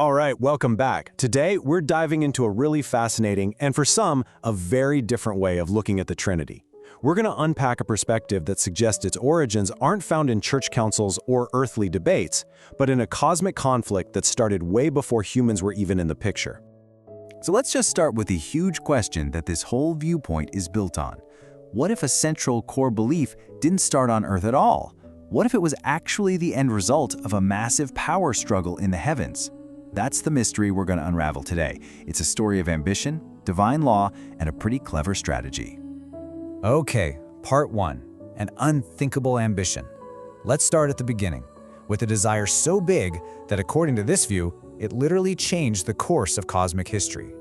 All right, welcome back. Today, we're diving into a really fascinating, and for some, a very different way of looking at the Trinity. We're going to unpack a perspective that suggests its origins aren't found in church councils or earthly debates, but in a cosmic conflict that started way before humans were even in the picture. So let's just start with the huge question that this whole viewpoint is built on. What if a central core belief didn't start on Earth at all? What if it was actually the end result of a massive power struggle in the heavens? That's the mystery we're going to unravel today. It's a story of ambition, divine law, and a pretty clever strategy. Okay, part 1, an unthinkable ambition. Let's start at the beginning, with a desire so big that according to this view, it literally changed the course of cosmic history.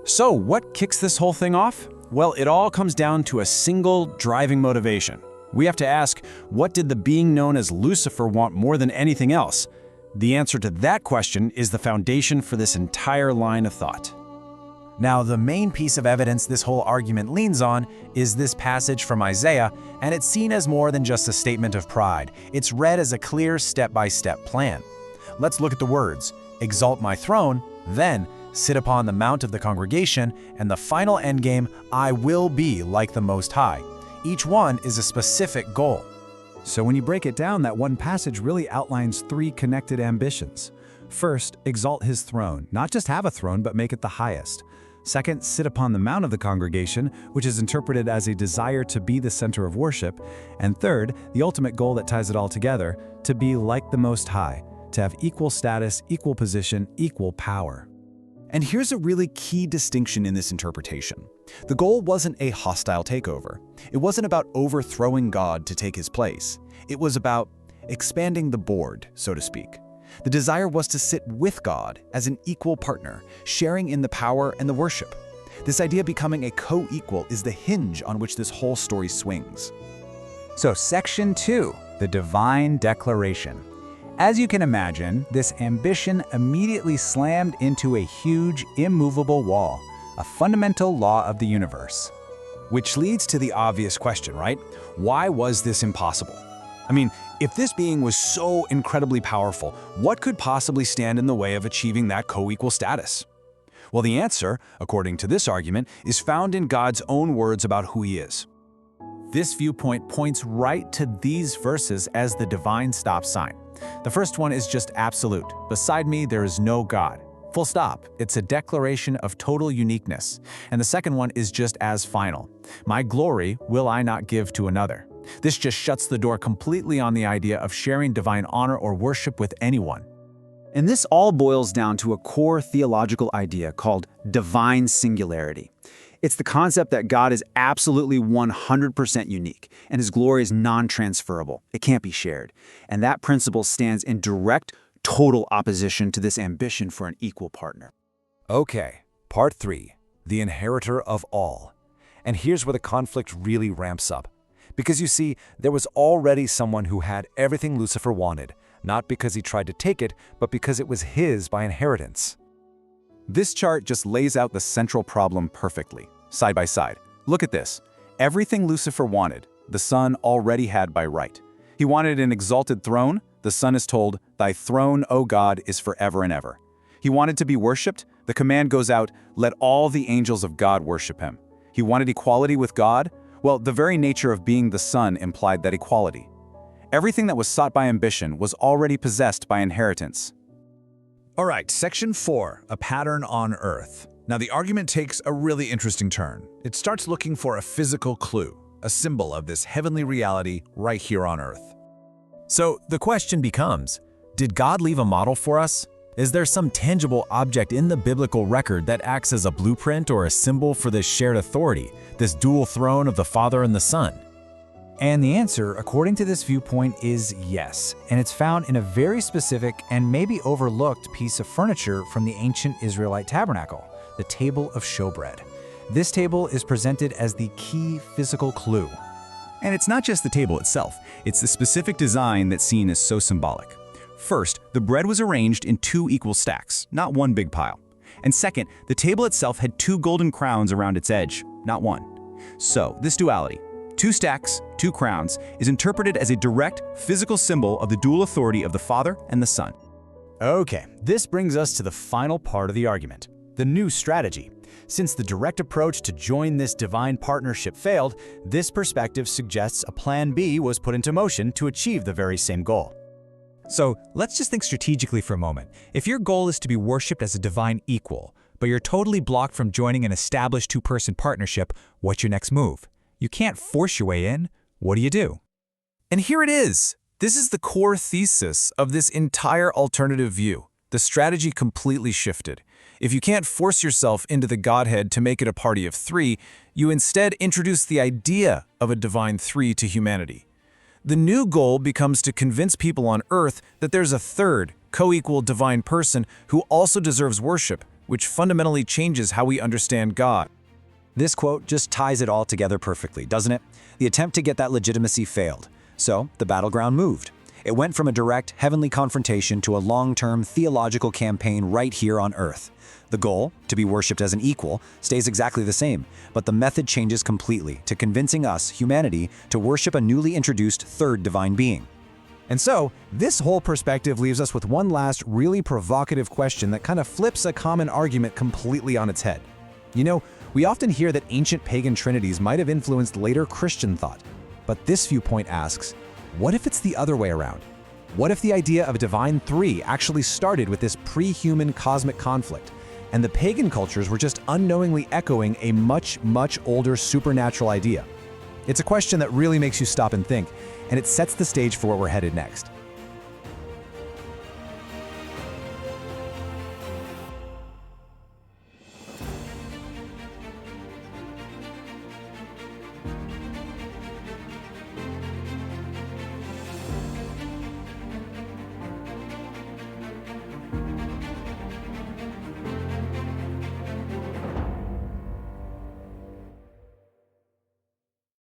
So, what kicks this whole thing off? Well, it all comes down to a single driving motivation. We have to ask, what did the being known as Lucifer want more than anything else? The answer to that question is the foundation for this entire line of thought. Now, the main piece of evidence this whole argument leans on is this passage from Isaiah, and it's seen as more than just a statement of pride. It's read as a clear step-by-step plan. Let's look at the words, exalt my throne, then sit upon the mount of the congregation, and the final endgame, I will be like the Most High. Each one is a specific goal. So when you break it down, that one passage really outlines 3 connected ambitions. First, exalt his throne, not just have a throne, but make it the highest. Second, sit upon the mount of the congregation, which is interpreted as a desire to be the center of worship. And third, the ultimate goal that ties it all together, to be like the Most High, to have equal status, equal position, equal power. And here's a really key distinction in this interpretation. The goal wasn't a hostile takeover. It wasn't about overthrowing God to take his place. It was about expanding the board, so to speak. The desire was to sit with God as an equal partner, sharing in the power and the worship. This idea of becoming a co-equal is the hinge on which this whole story swings. So section 2, the divine declaration. As you can imagine, this ambition immediately slammed into a huge, immovable wall, a fundamental law of the universe. Which leads to the obvious question, right? Why was this impossible? I mean, if this being was so incredibly powerful, what could possibly stand in the way of achieving that co-equal status? Well, the answer, according to this argument, is found in God's own words about who he is. This viewpoint points right to these verses as the divine stop sign. The first one is just absolute. Beside me, there is no God. Full stop. It's a declaration of total uniqueness. And the second one is just as final. My glory will I not give to another. This just shuts the door completely on the idea of sharing divine honor or worship with anyone. And this all boils down to a core theological idea called divine singularity. It's the concept that God is absolutely 100% unique, and his glory is non-transferable. It can't be shared. And that principle stands in direct, total opposition to this ambition for an equal partner. Okay, part 3, the inheritor of all. And here's where the conflict really ramps up. Because you see, there was already someone who had everything Lucifer wanted, not because he tried to take it, but because it was his by inheritance. This chart just lays out the central problem perfectly, side by side. Look at this. Everything Lucifer wanted, the Son already had by right. He wanted an exalted throne. The Son is told, "Thy throne, O God, is forever and ever." He wanted to be worshipped. The command goes out, "Let all the angels of God worship him." He wanted equality with God. Well, the very nature of being the Son implied that equality. Everything that was sought by ambition was already possessed by inheritance. All right, section 4, a pattern on Earth. Now the argument takes a really interesting turn. It starts looking for a physical clue, a symbol of this heavenly reality right here on Earth. So the question becomes, did God leave a model for us? Is there some tangible object in the biblical record that acts as a blueprint or a symbol for this shared authority, this dual throne of the Father and the Son? And the answer, according to this viewpoint, is yes. And it's found in a very specific and maybe overlooked piece of furniture from the ancient Israelite tabernacle, the table of showbread. This table is presented as the key physical clue. And it's not just the table itself, it's the specific design that's seen as so symbolic. First, the bread was arranged in 2 equal stacks, not one big pile. And second, the table itself had 2 golden crowns around its edge, not one. So, this duality, 2 stacks, 2 crowns, is interpreted as a direct, physical symbol of the dual authority of the Father and the Son. Okay, this brings us to the final part of the argument, the new strategy. Since the direct approach to join this divine partnership failed, this perspective suggests a plan B was put into motion to achieve the very same goal. So let's just think strategically for a moment. If your goal is to be worshipped as a divine equal, but you're totally blocked from joining an established two-person partnership, what's your next move? You can't force your way in. What do? And here it is. This is the core thesis of this entire alternative view. The strategy completely shifted. If you can't force yourself into the Godhead to make it a party of three, you instead introduce the idea of a divine three to humanity. The new goal becomes to convince people on earth that there's a third, co-equal divine person who also deserves worship, which fundamentally changes how we understand God. This quote just ties it all together perfectly, doesn't it? The attempt to get that legitimacy failed. So the battleground moved. It went from a direct heavenly confrontation to a long-term theological campaign right here on earth. The goal, to be worshipped as an equal, stays exactly the same, but the method changes completely to convincing us, humanity, to worship a newly introduced third divine being. And so, this whole perspective leaves us with one last really provocative question that kind of flips a common argument completely on its head. You know, we often hear that ancient pagan trinities might have influenced later Christian thought. But this viewpoint asks, what if it's the other way around? What if the idea of a divine three actually started with this pre-human cosmic conflict, and the pagan cultures were just unknowingly echoing a much, much older supernatural idea? It's a question that really makes you stop and think, and it sets the stage for where we're headed next.